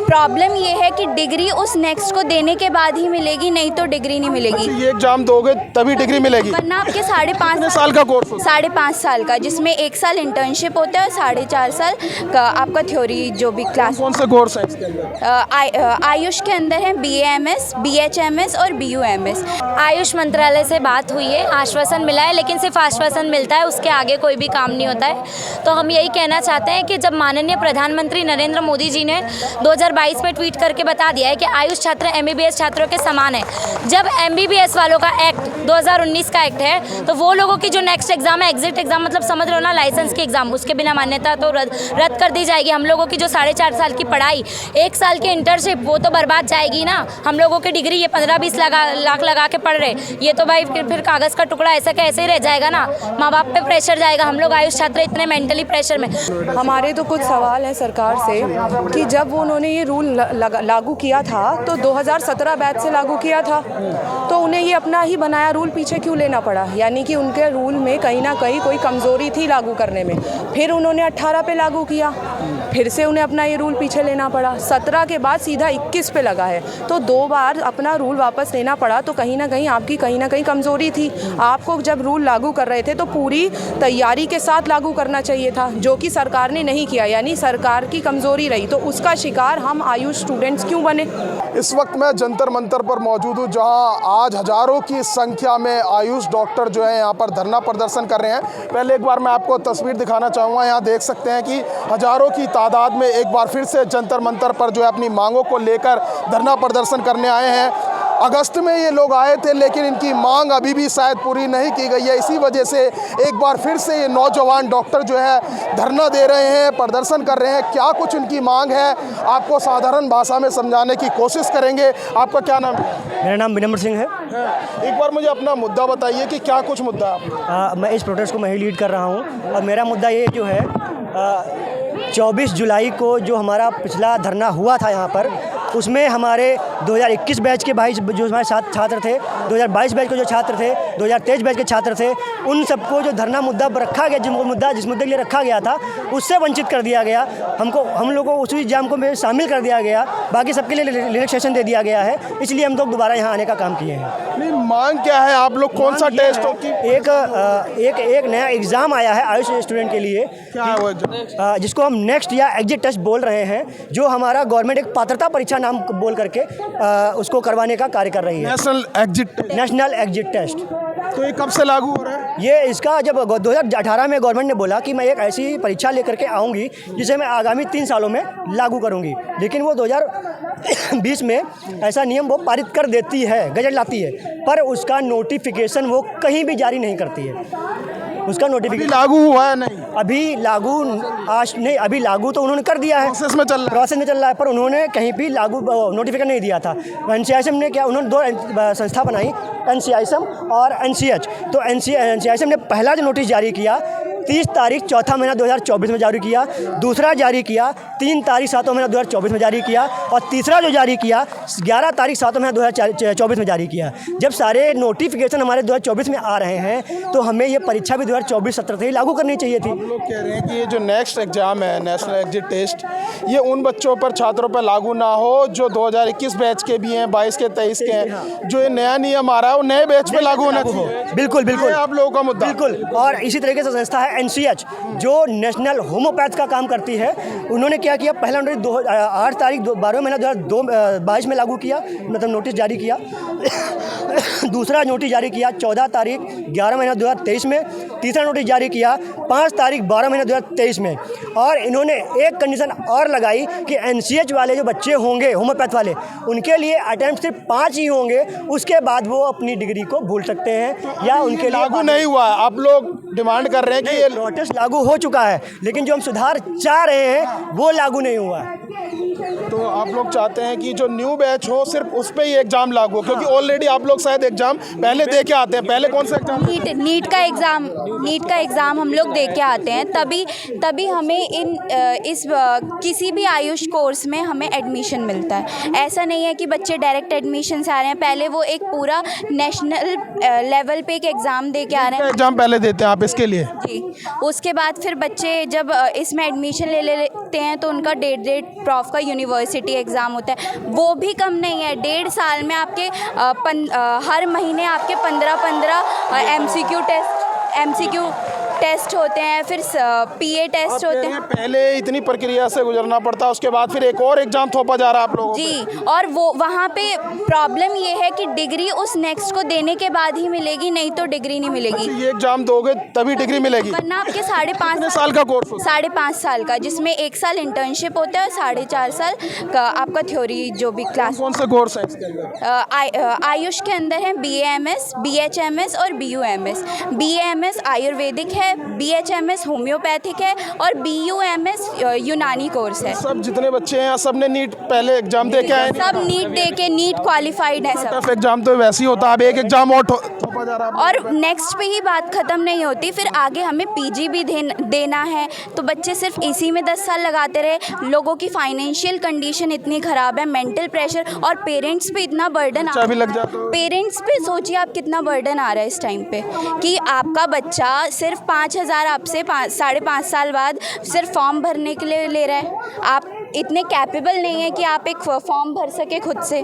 Problem ये है कि डिग्री उस नेक्स्ट को देने के बाद ही मिलेगी, नहीं तो डिग्री नहीं मिलेगी। ये एग्जाम दोगे तभी डिग्री मिलेगी? वरना आपके 5.5 साल का कोर्स होता है? 5.5 साल का, जिसमें 1 साल इंटर्नशिप होता है और 4.5 साल का आपका थ्योरी जो भी क्लास। कौन से कोर्स है इसके अंदर? आयुष के अंदर है BAMS, BHMS और BUMS। आयुष मंत्रालय से बात हुई है, आश्वासन मिला है, लेकिन सिर्फ आश्वासन मिलता है, उसके आगे कोई भी काम नहीं होता है। तो हम यही कहना चाहते हैं कि जब माननीय प्रधानमंत्री नरेंद्र मोदी जी ने 2022 में ट्वीट करके बता दिया है कि आयुष छात्र MBBS छात्रों के समान है, जब MBBS वालों का एक्ट 2019 का एक्ट है, तो वो लोगों की जो नेक्स्ट एग्जाम है, एग्जिट एग्जाम, मतलब समझ लो ना लाइसेंस की एग्जाम, उसके बिना मान्यता तो रद्द कर दी जाएगी। हम लोगों की जो 4.5 साल की पढ़ाई, 1 साल की इंटर्नशिप, वो तो बर्बाद जाएगी ना। हम लोगों की डिग्री ये 15-20 लाख लगा के पढ़ रहे, ये तो भाई फिर कागज़ का टुकड़ा ऐसा का ऐसे ही रह जाएगा ना। माँ बाप पे प्रेशर जाएगा। हम लोग आयुष छात्र इतने मेंटली प्रेशर में। हमारे तो कुछ सवाल हैं सरकार से कि जब उन्होंने ये रूल लागू किया था तो 2017 बैच से लागू किया था, तो उन्हें ये अपना ही बनाया रूल पीछे क्यों लेना पड़ा? यानी कि उनके रूल में कहीं ना कहीं कोई कमज़ोरी थी लागू करने में। फिर उन्होंने 18 पे लागू किया, फिर से उन्हें अपना ये रूल पीछे लेना पड़ा। 17 के बाद सीधा 21 पे लगा है, तो 2 बार अपना रूल वापस लेना पड़ा। तो कहीं ना कहीं आपकी कहीं ना कहीं कमज़ोरी थी। आपको जब रूल लागू कर रहे थे तो पूरी तैयारी के साथ लागू करना चाहिए था, जो कि सरकार ने नहीं किया, यानी सरकार की कमज़ोरी रही। तो उसका शिकार हम आयुष स्टूडेंट्स क्यों बने? इस वक्त मैं जंतर मंतर पर मौजूद हूँ, जहां आज हजारों की संख्या में आयुष डॉक्टर जो है यहाँ पर धरना प्रदर्शन कर रहे हैं। पहले एक बार मैं आपको तस्वीर दिखाना चाहूँगा। यहाँ देख सकते हैं कि हजारों की तादाद में एक बार फिर से जंतर मंतर पर जो है अपनी मांगों को लेकर धरना प्रदर्शन करने आए हैं। अगस्त में ये लोग आए थे, लेकिन इनकी मांग अभी भी शायद पूरी नहीं की गई है। इसी वजह से एक बार फिर से ये नौजवान डॉक्टर जो है धरना दे रहे हैं, प्रदर्शन कर रहे हैं। क्या कुछ इनकी मांग है, आपको साधारण भाषा में समझाने की कोशिश करेंगे। आपका क्या नाम है? मेरा नाम विनम्र सिंह है। एक बार मुझे अपना मुद्दा बताइए कि क्या कुछ मुद्दा है? मैं इस प्रोटेस्ट को मैं ही लीड कर रहा हूँ, और मेरा मुद्दा ये जो है 24 जुलाई को जो हमारा पिछला धरना हुआ था यहाँ पर, उसमें हमारे 2021 बैच के भाई जो हमारे साथ छात्र थे, 2022 बैच के जो छात्र थे, 2023 बैच के छात्र थे, उन सबको जो धरना मुद्दा पर रखा गया, जिस मुद्दे के लिए रखा गया था, उससे वंचित कर दिया गया। हम लोगों को उसी एग्जाम को में शामिल कर दिया गया, बाकी सबके लिए रिलैक्सेशन दे दिया गया है। इसलिए हम लोग दोबारा यहाँ आने का काम किए हैं। नहीं, मांग क्या है? आप लोग कौन सा टेस्ट एक नया एग्ज़ाम आया है आयुष स्टूडेंट के लिए, क्या है वो एग्जाम? जिसको हम नेक्स्ट या एग्जिट टेस्ट बोल रहे हैं, जो हमारा गवर्नमेंट एक पात्रता परीक्षा नाम बोल करके उसको करवाने का कार्य कर रही है। National exit test. तो ये कब से लागू हो रहा है? ये इसका जब 2018 में गवर्नमेंट ने बोला कि मैं एक ऐसी परीक्षा लेकर के आऊँगी जिसे मैं आगामी 3 सालों में लागू करूँगी, लेकिन वो 2020 में ऐसा नियम वो पारित कर देती है, गजट लाती है, पर उसका नोटिफिकेशन वो कहीं भी जारी नहीं करती है। उसका नोटिफिकेशन लागू हुआ है नहीं? अभी लागू आज नहीं, अभी लागू तो उन्होंने कर दिया है, प्रोसेस में चल रहा है, पर उन्होंने कहीं भी लागू नोटिफिकेशन नहीं दिया था। NCISM ने क्या, उन्होंने 2 संस्था बनाई, NCISM और NCH। तो NCISM ने पहला जो नोटिस जारी किया 30 तारीख 4था महीना 2024 में जारी किया, दूसरा जारी किया 3 तारीख 7वां महीना 2024 में जारी किया, और तीसरा जो जारी किया 11 तारीख 7वां महीना 2024 में जारी किया। जब सारे नोटिफिकेशन हमारे 2024 में आ रहे हैं, तो हमें ये परीक्षा भी 2024-17 से ही लागू करनी चाहिए थी। लोग कह रहे हैं कि ये जो नेक्स्ट एग्जाम है, नेशनल एग्जिट टेस्ट, ये उन बच्चों पर, छात्रों पर लागू ना हो जो 2021 बैच के भी हैं, 22 के 23 के हैं। जो ये नया नियम आ रहा है वो नए बैच पे लागू होना चाहिए। बिल्कुल आप लोगों का मुद्दा। बिल्कुल। और इसी तरीके से संस्था है NCH, जो नेशनल होम्योपैथ का काम करती है। उन्होंने क्या किया, पहला नोटिस 8 तारीख 12वें महीना 2022 में लागू किया, मतलब नोटिस जारी किया। दूसरा नोटिस जारी किया 14 तारीख 11 महीना 2023 में। तीसरा नोटिस जारी किया 5 तारीख 12 महीना 2023 में। और इन्होंने एक कंडीशन और लगाई कि NCH वाले जो बच्चे होंगे, होम्योपैथ वाले, उनके लिए अटेम्प्ट सिर्फ 5 ही होंगे, उसके बाद वो अपनी डिग्री को भूल सकते हैं, या उनके लिए लागू नहीं हुआ। आप लोग डिमांड कर रहे हैं कि ये नोटिस लागू हो चुका है, लेकिन जो हम सुधार चाह रहे हैं वो लागू नहीं हुआ है। तो आप लोग चाहते हैं कि जो न्यू बैच हो सिर्फ उस पे ही एग्जाम लागू हो, क्योंकि ऑलरेडी आप लोग शायद एग्जाम पहले दे के आते हैं। पहले कौन सा एग्जाम? नीट का एग्ज़ाम हम लोग दे के आते हैं, तभी हमें किसी भी आयुष कोर्स में हमें एडमिशन मिलता है। ऐसा नहीं है कि बच्चे डायरेक्ट एडमिशन से आ रहे हैं, पहले वो एक पूरा नेशनल लेवल पे एक एग्ज़ाम दे के आ रहे हैं। एग्जाम पहले देते हैं आप इसके लिए? जी। उसके बाद फिर बच्चे जब इसमें एडमिशन ले लेते हैं तो उनका डेट प्रॉफ का यूनिवर्सिटी एग्ज़ाम होता है, वो भी कम नहीं है। 1.5 साल में आपके हर महीने आपके 15 MCQ टेस्ट होते हैं, फिर PA टेस्ट होते हैं। पहले इतनी प्रक्रिया से गुजरना पड़ता, उसके बाद फिर एक और एग्जाम थोपा जा रहा है आप लोगों को। जी, और वो वहाँ पे प्रॉब्लम ये है कि डिग्री उस नेक्स्ट को देने के बाद ही मिलेगी, नहीं तो डिग्री नहीं मिलेगी। ये एग्जाम दोगे तभी डिग्री मिलेगी, वरना आपके 5.5 साल का कोर्स होता 5.5 साल का, जिसमें 1 साल इंटर्नशिप होता है और 4.5 साल का आपका थ्योरी जो भी क्लास। कौन से कोर्स है इसके अंदर? आयुष के अंदर है BAMS, BHMS और BUMS। BAMS आयुर्वेदिक है, BHMS होम्योपैथिक है और BUMS यूनानी कोर्स है। सब जितने बच्चे हैं सब ने नीट पहले एग्जाम दे के आए? सब नीट दे के नीट क्वालिफाइड है सब। टफ एग्जाम तो वैसे ही होता है, अब एक एग्जाम और थोपा जा रहा है। और नेक्स्ट पे ही बात ख़त्म नहीं होती, फिर आगे हमें PG भी देना है, तो बच्चे सिर्फ इसी में 10 साल लगाते रहे। लोगों की फाइनेंशियल कंडीशन इतनी ख़राब है, मेंटल प्रेशर, और पेरेंट्स पे इतना बर्डन भी लग जाता है। पेरेंट्स पे सोचिए आप कितना बर्डन आ रहा है इस टाइम पे, कि आपका बच्चा सिर्फ 5,000 आपसे 5.5 साल बाद सिर्फ फॉर्म भरने के लिए ले रहा है। आप इतने कैपेबल नहीं है कि आप एक फॉर्म भर सके खुद से।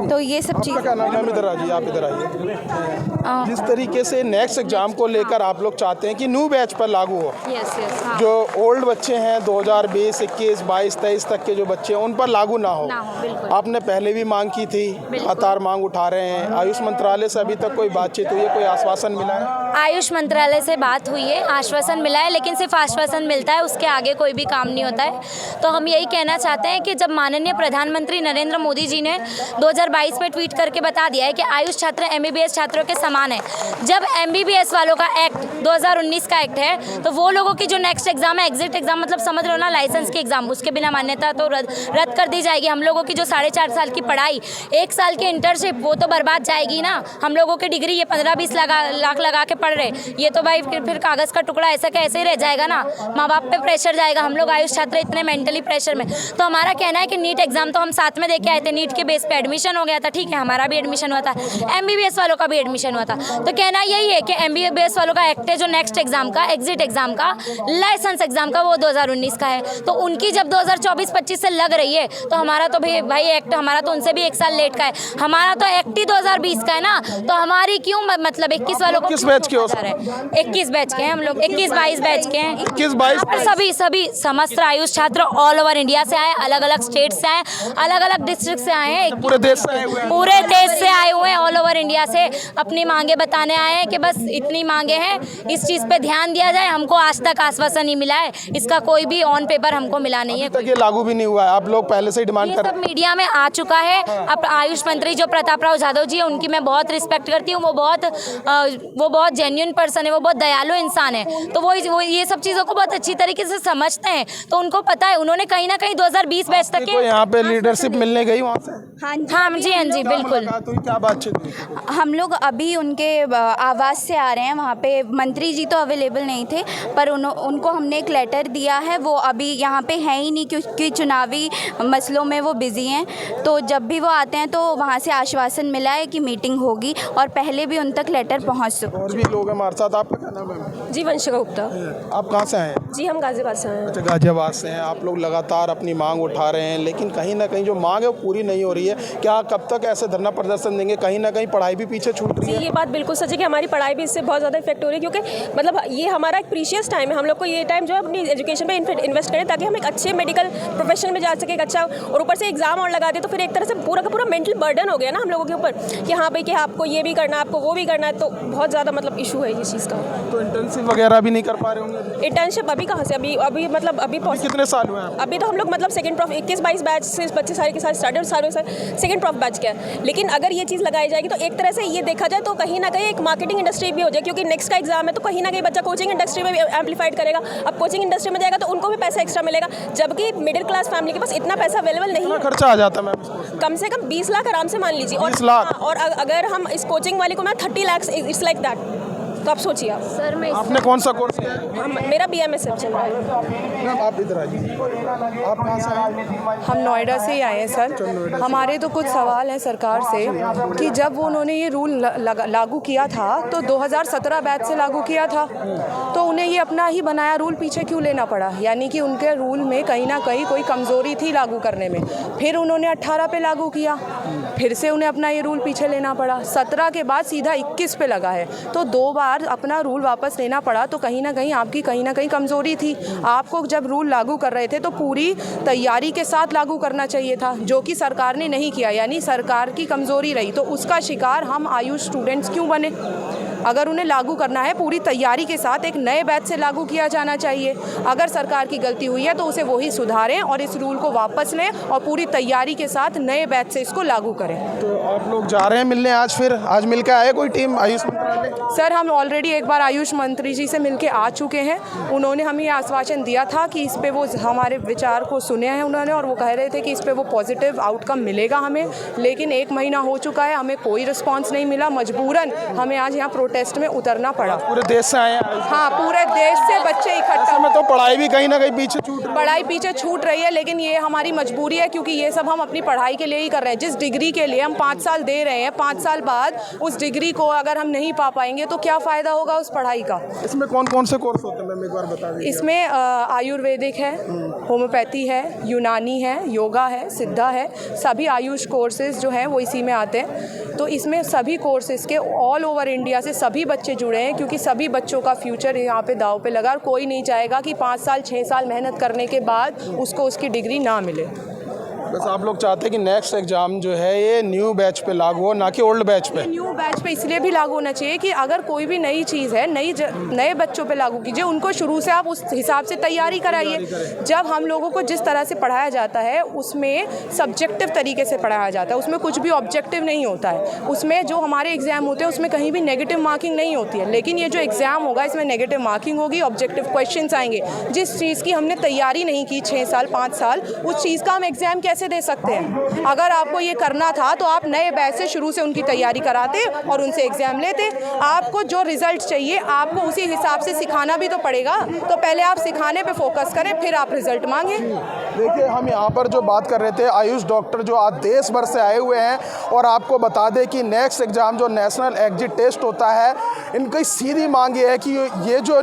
तो ये सब चीज़। क्या नाम है? इधर आइए, आप इधर आइए। जिस तरीके से नेक्स्ट एग्जाम को लेकर आप लोग चाहते हैं कि न्यू बैच पर लागू हो, हाँ। जो ओल्ड बच्चे हैं 2020, 21, 22, 23 तक के जो बच्चे हैं उन पर लागू ना हो। बिल्कुल। आपने पहले भी मांग की थी, लगातार मांग उठा रहे हैं। आयुष मंत्रालय से अभी तक कोई बातचीत हुई है, कोई आश्वासन मिला है? आयुष मंत्रालय से बात हुई है, आश्वासन मिला है, लेकिन सिर्फ आश्वासन मिलता है, उसके आगे कोई भी काम नहीं होता है। तो हम यही कहना चाहते हैं कि जब माननीय प्रधानमंत्री नरेंद्र मोदी जी ने 2022 में ट्वीट करके बता दिया है कि आयुष छात्र MBBS छात्रों के समान है, जब MBBS वालों का एक्ट 2019 का एक्ट है, तो वो लोगों की जो नेक्स्ट एग्जाम है, एग्जिट एग्जाम, मतलब समझ लो ना लाइसेंस की एग्जाम, उसके बिना मान्यता तो रद्द कर दी जाएगी। हम लोगों की जो 4.5 साल की पढ़ाई, 1 साल की इंटर्नशिप, वो तो बर्बाद जाएगी ना। हम लोगों की डिग्री ये 15-20 लाख लगा के पढ़ रहे, ये तो भाई फिर कागज़ का टुकड़ा ऐसा का ऐसे ही रह जाएगा ना। माँ बाप पे प्रेशर जाएगा, हम लोग आयुष छात्र इतने मेंटली प्रेशर में। तो हमारा कहना है कि नीट एग्जाम तो हम साथ में दे के आए थे, नीट के बेस पे एडमिशन हो गया था, ठीक है, हमारा भी एडमिशन हुआ था, MBBS वालों का भी एडमिशन हुआ था। तो कहना यही है कि MBBS वालों का एक्ट है जो नेक्स्ट एग्जाम का, एग्जिट एग्जाम का, लाइसेंस एग्जाम का, वो 2019 का है। तो उनकी जब 2024-25 से लग रही है, तो हमारा तो भाई एक्ट हमारा तो उनसे भी 1 साल लेट का है। हमारा तो एक्ट ही 2020 का है ना, तो हमारी क्यों मतलब 21 वालों को 21 बैच के हो? 21 बैच के हैं हम लोग, 21-22 बैच के हैं। 21-22 सभी समस्त आयुष छात्र ऑल ओवर इंडिया से आए, अलग अलग स्टेट से आए, अलग अलग डिस्ट्रिक्ट से आए हैं, पूरे देश से आए हुए हैं। पूरे देश से आए हुए हैं, ऑल ओवर इंडिया से अपनी मांगे बताने आए हैं कि बस इतनी मांगे हैं, इस चीज़ पे ध्यान दिया जाए। हमको आज तक आश्वासन नहीं मिला है, इसका कोई भी ऑन पेपर हमको मिला नहीं है। ये लागू भी नहीं हुआ है, आप लोग पहले से ही डिमांड ये कर सब मीडिया में आ चुका है। अब आयुष मंत्री जो प्रताप राव जाधव जी है, उनकी मैं बहुत रिस्पेक्ट करती हूँ, वो बहुत जेन्युइन पर्सन है, वो बहुत दयालु इंसान है। तो वो ये सब चीज़ों को बहुत अच्छी तरीके से समझते हैं, तो उनको पता है। उन्होंने कहीं ना कहीं 2020 बैच तक के यहाँ पे लीडरशिप मिलने गई वहाँ से? हाँ जी बिल्कुल। तो क्या बातचीत? हम लोग अभी उनके आवास से आ रहे हैं, वहाँ पे मंत्री जी तो अवेलेबल नहीं थे, पर उनको हमने एक लेटर दिया है। वो अभी यहाँ पे हैं ही नहीं, क्योंकि चुनावी मसलों में वो बिज़ी हैं। तो जब भी वो आते हैं तो वहाँ से आश्वासन मिला है कि मीटिंग होगी, और पहले भी उन तक लेटर पहुँच चुका। और भी लोग हैं हमारे साथ। आपका क्या नाम है? जी, वंशिका गुप्ता। आप कहाँ से आए हैं? जी, हम गाजियाबाद से हैं। अच्छा, गाजियाबाद से हैं। आप लोग लगातार अपनी मांग उठा रहे हैं, लेकिन कहीं ना कहीं जो मांग है वो पूरी नहीं हो रही है। क्या कब तक ऐसे धरना प्रदर्शन देंगे? कहीं ना कहीं पढ़ाई भी पीछे छूट रही है। ये बात बिल्कुल सच है कि हमारी पढ़ाई भी इससे बहुत ज़्यादा इफेक्ट हो रही है, क्योंकि मतलब ये हमारा एक प्रीशियस टाइम है। हम लोग को ये टाइम जो है अपनी एजुकेशन पे इन्वेस्ट करें, ताकि हम एक अच्छे मेडिकल प्रोफेशन में जा सके, एक अच्छा, और ऊपर से एग्जाम और लगा दे, तो फिर एक तरह से पूरा का पूरा मेंटल बर्डन हो गया ना हम लोगों के ऊपर, कि हाँ भाई कि आपको ये भी करना है, आपको वो भी करना है। तो बहुत ज़्यादा मतलब इशू है इस चीज़ का। तो इंटर्नशिप वगैरह भी नहीं कर पा रहे होंगे? इंटर्नशिप अभी कहाँ से, अभी मतलब अभी कितने साल हुए हैं? अभी तो हम लोग मतलब सेकंड प्रॉफ 21-22 बैच से बच्चे सारे के साथ स्टार्टेड, सारे सेकंड प्रॉफ बैच के हैं। लेकिन अगर ये चीज़ लगाई जाएगी तो एक तरह से ये देखा जाए तो कहीं ना कहीं एक मार्केटिंग इंडस्ट्री भी हो जाए, क्योंकि नेक्स्ट का एग्जाम है, तो कहीं ना कहीं बच्चा कोचिंग इंडस्ट्री में भी एम्पलीफाइड करेगा। अब कोचिंग इंडस्ट्री में जाएगा तो उनको भी पैसा एक्स्ट्रा मिलेगा, जबकि मिडिल क्लास फैमिली के पास इतना पैसा अवेलेबल नहीं है। खर्चा आ जाता है कम से कम 20 लाख आराम से मान लीजिए। 20 लाख? और अगर हम इस कोचिंग वाले को मैं 30 लाख, इट्स लाइक दैट। तो आप सोचिए आप। सर मैं आपने कौन सा कोर्स किया है? मेरा BMSF चल रहा है। मैम आप इधर आइए, आप कहाँ से आए? हम नोएडा से ही आए हैं सर। हमारे तो कुछ सवाल हैं सरकार से कि जब उन्होंने ये रूल लागू किया था तो 2017 बैच से लागू किया था, तो उन्हें ये अपना ही बनाया रूल पीछे क्यों लेना पड़ा? यानी कि उनके रूल में कहीं ना कहीं कोई कमज़ोरी थी लागू करने में। फिर उन्होंने 18 पे लागू किया, फिर से उन्हें अपना ये रूल पीछे लेना पड़ा। 17 के बाद सीधा 21 पे लगा है, तो 2 बार अपना रूल वापस लेना पड़ा। तो कहीं ना कहीं आपकी कहीं ना कहीं कमज़ोरी थी। आपको जब रूल लागू कर रहे थे तो पूरी तैयारी के साथ लागू करना चाहिए था, जो कि सरकार ने नहीं किया, यानी सरकार की कमज़ोरी रही। तो उसका शिकार हम आयुष स्टूडेंट्स क्यों बने? अगर उन्हें लागू करना है पूरी तैयारी के साथ एक नए बैच से लागू किया जाना चाहिए। अगर सरकार की गलती हुई है तो उसे वही सुधारें और इस रूल को वापस लें और पूरी तैयारी के साथ नए बैच से इसको लागू करें। तो आप लोग जा रहे हैं मिलने आज? फिर आज मिल के आए कोई टीम आयुष मंत्रालय? सर हम ऑलरेडी एक बार आयुष मंत्री जी से मिलके आ चुके हैं। उन्होंने हमें ये आश्वासन दिया था कि इस पे वो हमारे विचार को सुने हैं उन्होंने, और वो कह रहे थे कि इस पे वो पॉजिटिव आउटकम मिलेगा हमें। लेकिन 1 महीना हो चुका है, हमें कोई रिस्पांस नहीं मिला। मजबूरन हमें आज यहाँ प्रोटेस्ट में उतरना पड़ा। पूरे देश से आए हैं? हाँ, पूरे देश से बच्चे इकट्ठा। में तो पढ़ाई भी कहीं ना कहीं पीछे छूट रही है। पढ़ाई पीछे छूट रही है, लेकिन ये हमारी मजबूरी है, क्योंकि ये सब हम अपनी पढ़ाई के लिए ही कर रहे हैं। जिस डिग्री के लिए हम 5 साल दे रहे हैं, 5 साल बाद उस डिग्री को अगर हम नहीं पा पाएंगे तो क्या फ़ायदा होगा उस पढ़ाई का? इसमें कौन कौन से कोर्स होते हैं मैम, एक बार बता दीजिए। इसमें आयुर्वेदिक है, होम्योपैथी है, यूनानी है, योगा है, सिद्धा है। सभी आयुष कोर्सेज जो हैं वो इसी में आते हैं। तो इसमें सभी कोर्सेज के ऑल ओवर इंडिया से सभी बच्चे जुड़े हैं, क्योंकि सभी बच्चों का फ्यूचर यहाँ पे दाव पे लगा। और कोई नहीं चाहेगा कि 5 साल 6 साल मेहनत करने के बाद उसको उसकी डिग्री ना मिले। बस आप लोग चाहते हैं कि नेक्स्ट एग्जाम जो है ये न्यू बैच पे लागू हो, ना कि ओल्ड बैच पे? न्यू बैच पे इसलिए भी लागू होना चाहिए कि अगर कोई भी नई चीज़ है नए बच्चों पे लागू कीजिए, उनको शुरू से आप उस हिसाब से तैयारी कराइए। जब हम लोगों को जिस तरह से पढ़ाया जाता है उसमें सब्जेक्टिव तरीके से पढ़ाया जाता है, उसमें कुछ भी ऑब्जेक्टिव नहीं होता है। उसमें जो हमारे एग्जाम होते हैं उसमें कहीं भी नेगेटिव मार्किंग नहीं होती है। लेकिन ये जो एग्ज़ाम होगा इसमें नेगेटिव मार्किंग होगी, ऑब्जेक्टिव क्वेश्चंस आएंगे। जिस चीज़ की हमने तैयारी नहीं की 6 साल 5 साल, उस चीज़ का हम एग्ज़ाम कैसे दे सकते हैं? अगर आपको ये करना था तो आप नए बैच से शुरू से उनकी तैयारी कराते और उनसे एग्जाम लेते। आपको जो रिजल्ट चाहिए आपको उसी हिसाब से सिखाना भी तो पड़ेगा। तो पहले आप सिखाने पे फोकस करें, फिर आप रिजल्ट मांगें। देखिए हम यहाँ पर जो बात कर रहे थे आयुष डॉक्टर जो आज देश भर से आए हुए हैं, और आपको बता दें कि नेक्स्ट एग्ज़ाम जो नेशनल एग्जिट टेस्ट होता है, इनकी सीधी मांग ये है कि ये जो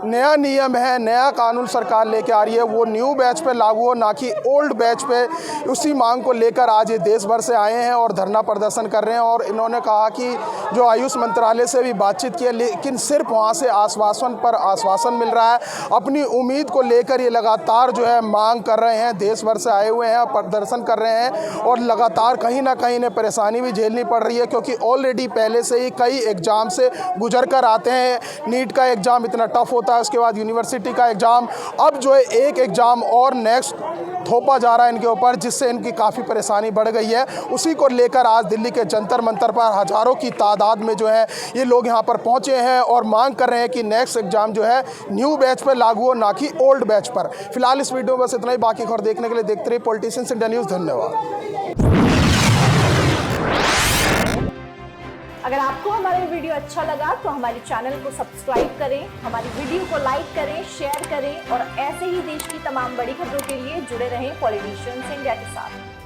नया नियम है, नया कानून सरकार लेके आ रही है, वो न्यू बैच पे लागू हो, ना कि ओल्ड बैच पे। उसी मांग को लेकर आज ये देश भर से आए हैं और धरना प्रदर्शन कर रहे हैं। और इन्होंने कहा कि जो आयुष मंत्रालय से भी बातचीत की है, लेकिन सिर्फ वहाँ से आश्वासन पर आश्वासन मिल रहा है। अपनी उम्मीद को लेकर ये लगातार जो है मांग कर रहे हैं, देश भर से आए हुए हैं, प्रदर्शन कर रहे हैं, और लगातार कहीं ना कहीं इन्हें परेशानी भी झेलनी पड़ रही है, क्योंकि ऑलरेडी पहले से ही कई एग्ज़ाम से गुजर कर आते हैं। नीट का एग्ज़ाम इतना टफ होता है, उसके बाद यूनिवर्सिटी का एग्ज़ाम, अब जो है एक एग्ज़ाम और नेक्स्ट थोपा जा रहा है इनके ऊपर, जिससे इनकी काफ़ी परेशानी बढ़ गई है। उसी को लेकर आज दिल्ली के जंतर मंतर पर हज़ारों की तादाद में जो है ये लोग यहाँ पर पहुँचे हैं और मांग कर रहे हैं कि नेक्स्ट एग्ज़ाम जो है न्यू बैच पर लागू हो, ना कि ओल्ड बैच पर। फिलहाल इस वीडियो में बस इतना ही। बाकी खबर देखने के लिए देखते रहिए पॉलिटिशियंस इंडिया न्यूज़। धन्यवाद। अगर आपको हमारा वीडियो अच्छा लगा तो हमारे चैनल को सब्सक्राइब करें, हमारी वीडियो को लाइक करें, शेयर करें, और ऐसे ही देश की तमाम बड़ी खबरों के लिए जुड़े रहें पॉलिटिशियंस इंडिया के साथ।